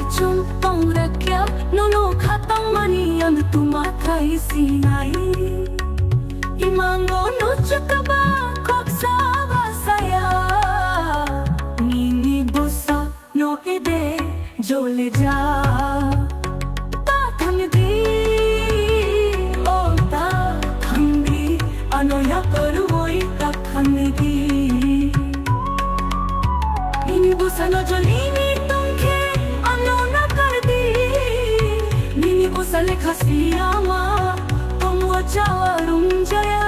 좀 동그랗게 너너 갔던 많이 안 두마타 이시나이 이망고 놓칠까봐 걱사바사야 니니 보사 노이데 졸레자 ताथंदी ओ ताथंदी अनोया पर वही ताथंदी इनी बुसनो जो लीनी तुमके अनोना कर दी नीनी बुसले खसियामा तुम वो जावा रुंजया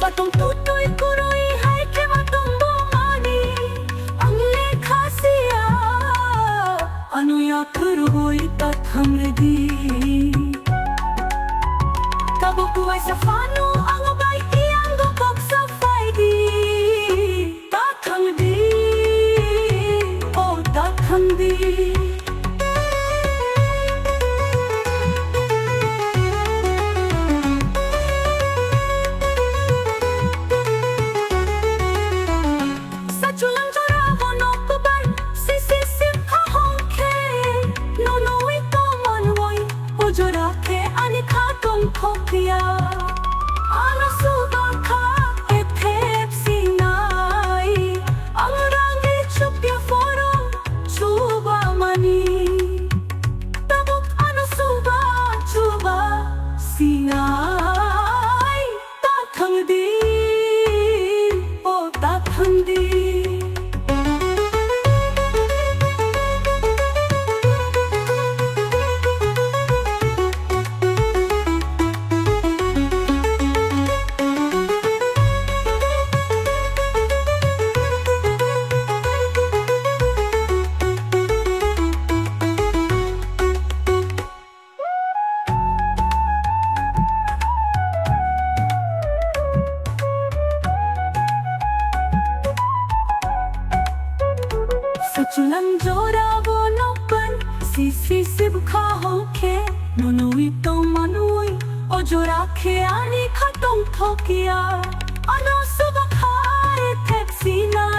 Fatong tutoy kuroy hay ke matong bomani ang lekha siya ano ya kuroy tat hamre di tabo kuway sa fano ang abay iyang gopok sa faydi tat hamdi oh tat hamdi Kopia, ano sudah kah Pepsi nai, ang rangi chupya foro, chuba mani, tabuk ano chuba sinai, tathangdi, oh tathangdi. Sachulang jora bonopan sisi sibukha hoke nonoi to manui o jora ke ani khatong thokia ano subakha Pepsi na